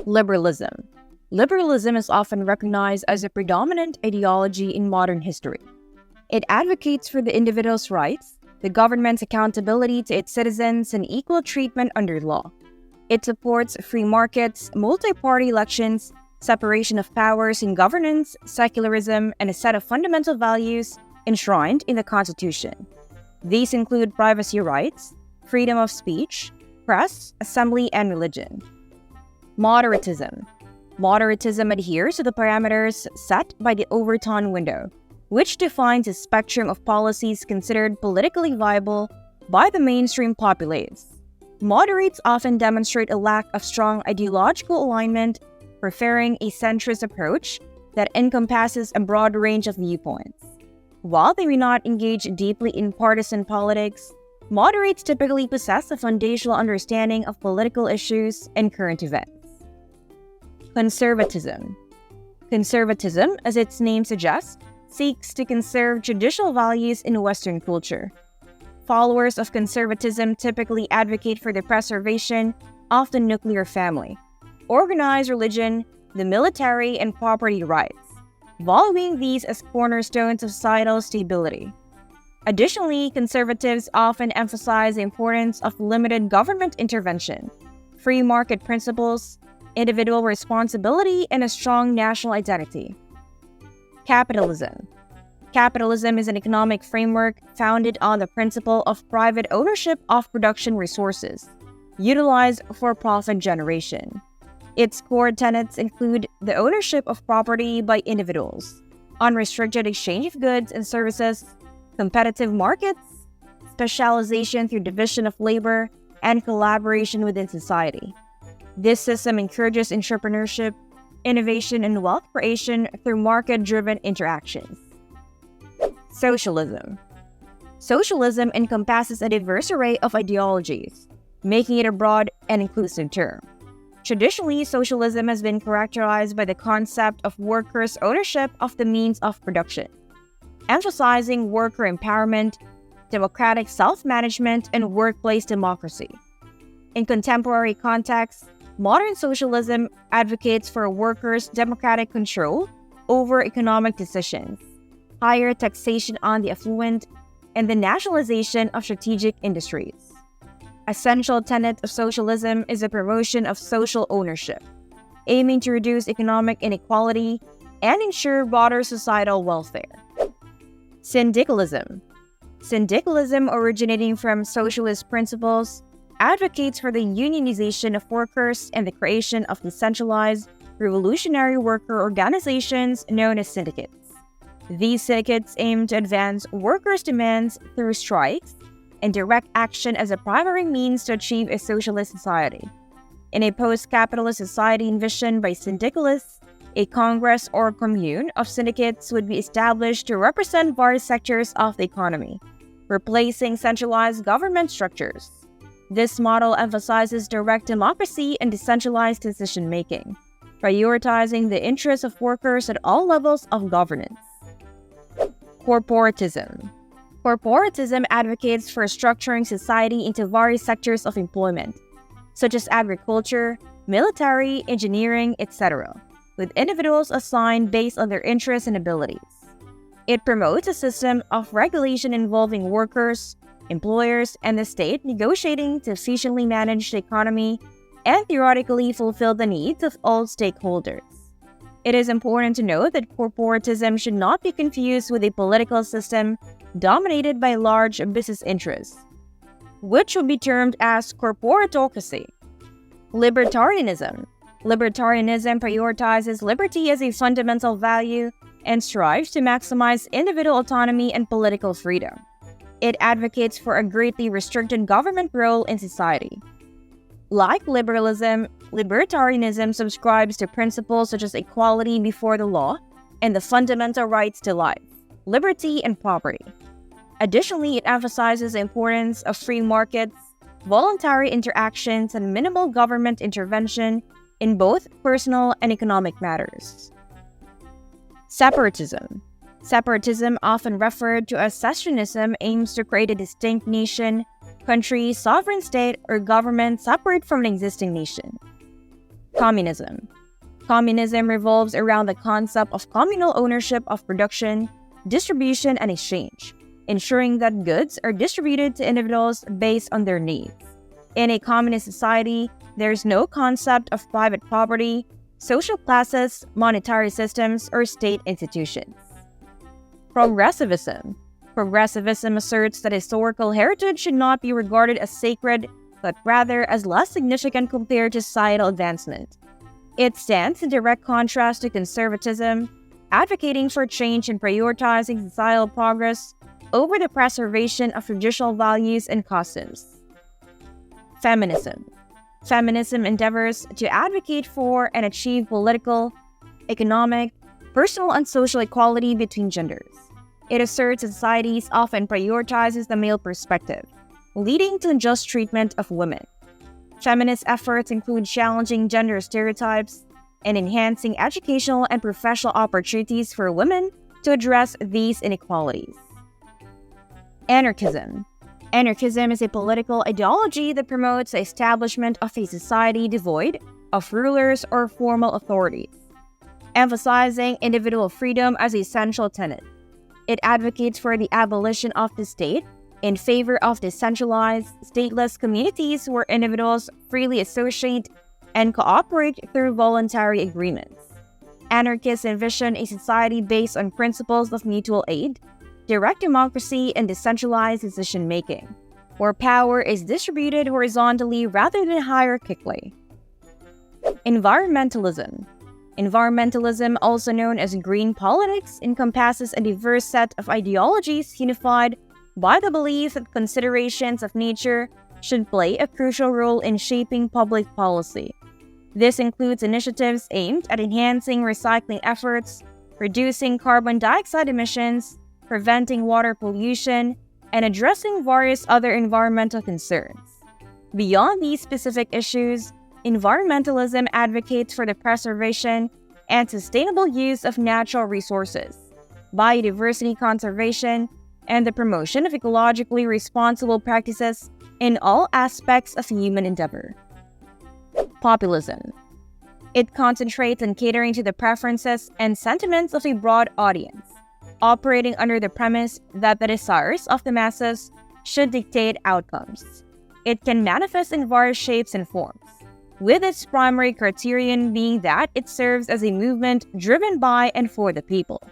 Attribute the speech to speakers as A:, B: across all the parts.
A: Liberalism. Liberalism is often recognized as a predominant ideology in modern history. It advocates for the individual's rights, the government's accountability to its citizens, and equal treatment under law. It supports free markets, multi-party elections, separation of powers in governance, secularism, and a set of fundamental values enshrined in the Constitution. These include privacy rights, freedom of speech, press, assembly, and religion. Moderatism. Moderatism adheres to the parameters set by the Overton window, which defines a spectrum of policies considered politically viable by the mainstream populace. Moderates often demonstrate a lack of strong ideological alignment, preferring a centrist approach that encompasses a broad range of viewpoints. While they may not engage deeply in partisan politics, moderates typically possess a foundational understanding of political issues and current events. Conservatism. Conservatism, as its name suggests, seeks to conserve traditional values in Western culture. Followers of conservatism typically advocate for the preservation of the nuclear family, organized religion, the military, and property rights, valuing these as cornerstones of societal stability. Additionally, conservatives often emphasize the importance of limited government intervention, free market principles, individual responsibility, and a strong national identity. Capitalism. Capitalism is an economic framework founded on the principle of private ownership of production resources, utilized for profit generation. Its core tenets include the ownership of property by individuals, unrestricted exchange of goods and services, competitive markets, specialization through division of labor, and collaboration within society. This system encourages entrepreneurship, innovation, and wealth creation through market-driven interactions. Socialism. Socialism encompasses a diverse array of ideologies, making it a broad and inclusive term. Traditionally, socialism has been characterized by the concept of workers' ownership of the means of production, emphasizing worker empowerment, democratic self-management, and workplace democracy. In contemporary contexts, modern socialism advocates for workers' democratic control over economic decisions, higher taxation on the affluent, and the nationalization of strategic industries. A central tenet of socialism is the promotion of social ownership, aiming to reduce economic inequality and ensure broader societal welfare. Syndicalism. Syndicalism, originating from socialist principles, advocates for the unionization of workers and the creation of decentralized, revolutionary worker organizations known as syndicates. These syndicates aim to advance workers' demands through strikes and direct action as a primary means to achieve a socialist society. In a post-capitalist society envisioned by syndicalists, a congress or commune of syndicates would be established to represent various sectors of the economy, replacing centralized government structures. This model emphasizes direct democracy and decentralized decision-making, prioritizing the interests of workers at all levels of governance. Corporatism. Corporatism advocates for structuring society into various sectors of employment, such as agriculture, military, engineering, etc., with individuals assigned based on their interests and abilities. It promotes a system of regulation involving workers, employers, and the state negotiating to efficiently manage the economy and theoretically fulfill the needs of all stakeholders. It is important to note that corporatism should not be confused with a political system dominated by large business interests, which would be termed as corporatocracy. Libertarianism. Libertarianism prioritizes liberty as a fundamental value and strives to maximize individual autonomy and political freedom. It advocates for a greatly restricted government role in society. Like liberalism, libertarianism subscribes to principles such as equality before the law and the fundamental rights to life, liberty, and property. Additionally, it emphasizes the importance of free markets, voluntary interactions, and minimal government intervention in both personal and economic matters. Separatism. Separatism, often referred to as secessionism, aims to create a distinct nation, country, sovereign state, or government separate from an existing nation. Communism. Communism revolves around the concept of communal ownership of production, distribution, and exchange, ensuring that goods are distributed to individuals based on their needs. In a communist society, there is no concept of private property, social classes, monetary systems, or state institutions. Progressivism. Progressivism asserts that historical heritage should not be regarded as sacred, but rather as less significant compared to societal advancement. It stands in direct contrast to conservatism, advocating for change and prioritizing societal progress over the preservation of traditional values and customs. Feminism. Feminism endeavors to advocate for and achieve political, economic, personal, and social equality between genders. It asserts that societies often prioritizes the male perspective, leading to unjust treatment of women. Feminist efforts include challenging gender stereotypes and enhancing educational and professional opportunities for women to address these inequalities. Anarchism. Anarchism is a political ideology that promotes the establishment of a society devoid of rulers or formal authorities, emphasizing individual freedom as a central tenet. It advocates for the abolition of the state in favor of decentralized, stateless communities where individuals freely associate and cooperate through voluntary agreements. Anarchists envision a society based on principles of mutual aid, direct democracy, and decentralized decision-making, where power is distributed horizontally rather than hierarchically. Environmentalism. Environmentalism, also known as green politics, encompasses a diverse set of ideologies unified by the belief that considerations of nature should play a crucial role in shaping public policy. This includes initiatives aimed at enhancing recycling efforts, reducing carbon dioxide emissions, preventing water pollution, and addressing various other environmental concerns. Beyond these specific issues, environmentalism advocates for the preservation and sustainable use of natural resources, biodiversity conservation, and the promotion of ecologically responsible practices in all aspects of human endeavor. Populism. It concentrates on catering to the preferences and sentiments of a broad audience, operating under the premise that the desires of the masses should dictate outcomes. It can manifest in various shapes and forms, with its primary criterion being that it serves as a movement driven by and for the people.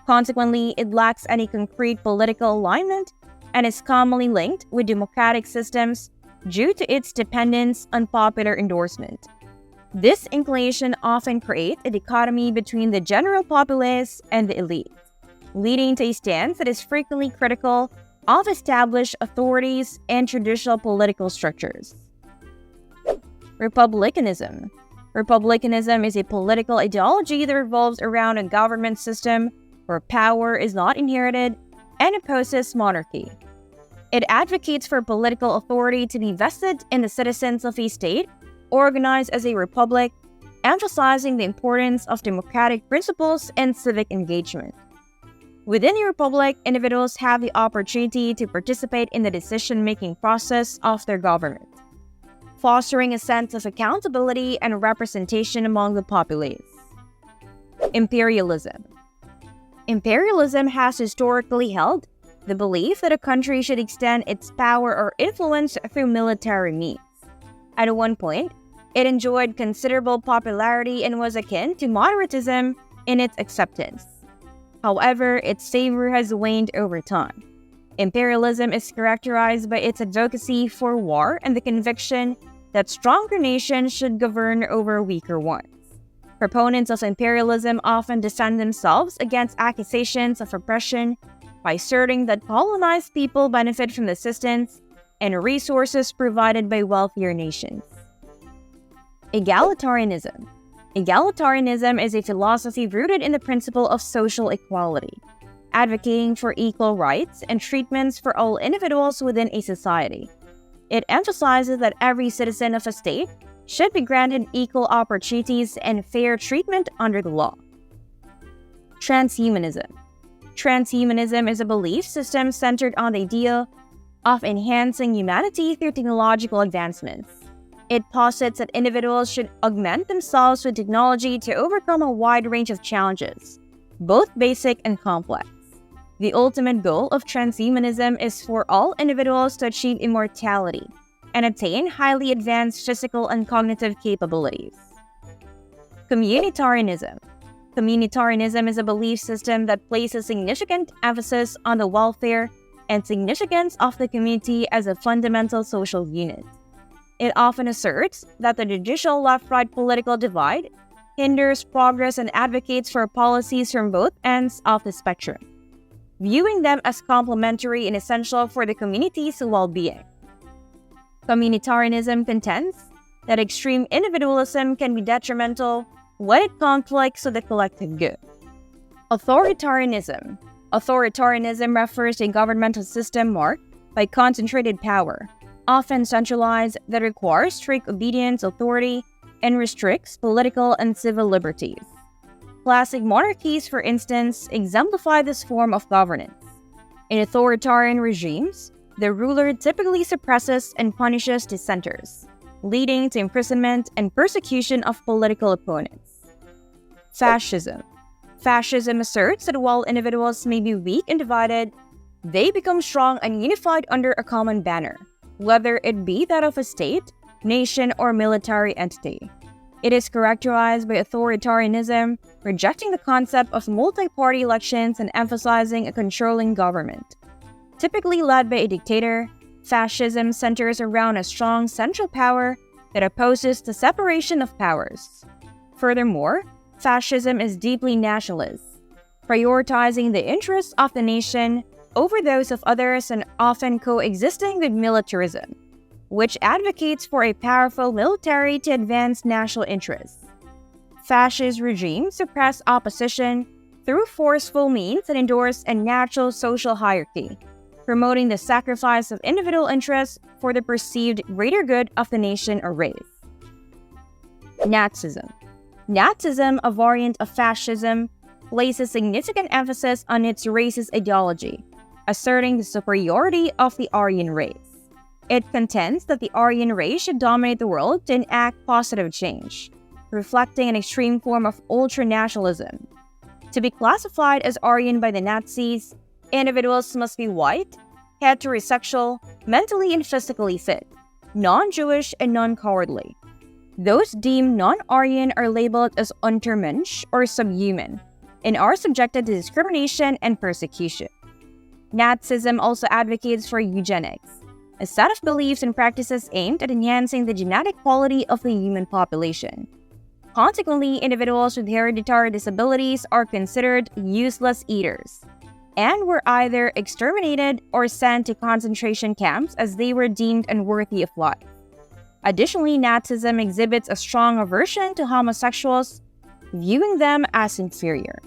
A: Consequently, it lacks any concrete political alignment and is commonly linked with democratic systems due to its dependence on popular endorsement. This inclination often creates a dichotomy between the general populace and the elite, leading to a stance that is frequently critical of established authorities and traditional political structures. Republicanism. Republicanism is a political ideology that revolves around a government system where power is not inherited and opposes monarchy. It advocates for political authority to be vested in the citizens of a state organized as a republic, emphasizing the importance of democratic principles and civic engagement. Within a republic, individuals have the opportunity to participate in the decision-making process of their government, fostering a sense of accountability and representation among the populace. Imperialism. Imperialism has historically held the belief that a country should extend its power or influence through military means. At one point, it enjoyed considerable popularity and was akin to Moderatism in its acceptance. However, its favor has waned over time. Imperialism is characterized by its advocacy for war and the conviction that stronger nations should govern over weaker ones. Proponents of imperialism often defend themselves against accusations of oppression by asserting that colonized people benefit from the assistance and resources provided by wealthier nations. Egalitarianism. Egalitarianism is a philosophy rooted in the principle of social equality, advocating for equal rights and treatments for all individuals within a society. It emphasizes that every citizen of a state should be granted equal opportunities and fair treatment under the law. Transhumanism. Transhumanism is a belief system centered on the idea of enhancing humanity through technological advancements. It posits that individuals should augment themselves with technology to overcome a wide range of challenges, both basic and complex. The ultimate goal of transhumanism is for all individuals to achieve immortality and attain highly advanced physical and cognitive capabilities. Communitarianism. Communitarianism is a belief system that places significant emphasis on the welfare and significance of the community as a fundamental social unit. It often asserts that the traditional left-right political divide hinders progress and advocates for policies from both ends of the spectrum, viewing them as complementary and essential for the community's well-being. Communitarianism contends that extreme individualism can be detrimental when it conflicts with the collective good. Authoritarianism. Authoritarianism refers to a governmental system marked by concentrated power, often centralized, that requires strict obedience to authority and restricts political and civil liberties. Classic monarchies, for instance, exemplify this form of governance. In authoritarian regimes, the ruler typically suppresses and punishes dissenters, leading to imprisonment and persecution of political opponents. Fascism. Fascism asserts that while individuals may be weak and divided, they become strong and unified under a common banner, whether it be that of a state, nation, or military entity. It is characterized by authoritarianism, rejecting the concept of multi-party elections and emphasizing a controlling government. Typically led by a dictator, fascism centers around a strong central power that opposes the separation of powers. Furthermore, fascism is deeply nationalist, prioritizing the interests of the nation over those of others and often coexisting with militarism, which advocates for a powerful military to advance national interests. Fascist regimes suppress opposition through forceful means and endorse a natural social hierarchy, promoting the sacrifice of individual interests for the perceived greater good of the nation or race. Nazism. Nazism, a variant of fascism, places significant emphasis on its racist ideology, asserting the superiority of the Aryan race. It contends that the Aryan race should dominate the world to enact positive change, reflecting an extreme form of ultranationalism. To be classified as Aryan by the Nazis, individuals must be white, heterosexual, mentally and physically fit, non-Jewish, and non-cowardly. Those deemed non-Aryan are labeled as Untermensch or subhuman, and are subjected to discrimination and persecution. Nazism also advocates for eugenics, a set of beliefs and practices aimed at enhancing the genetic quality of the human population. Consequently, individuals with hereditary disabilities are considered useless eaters, and were either exterminated or sent to concentration camps as they were deemed unworthy of life. Additionally, Nazism exhibits a strong aversion to homosexuals, viewing them as inferior.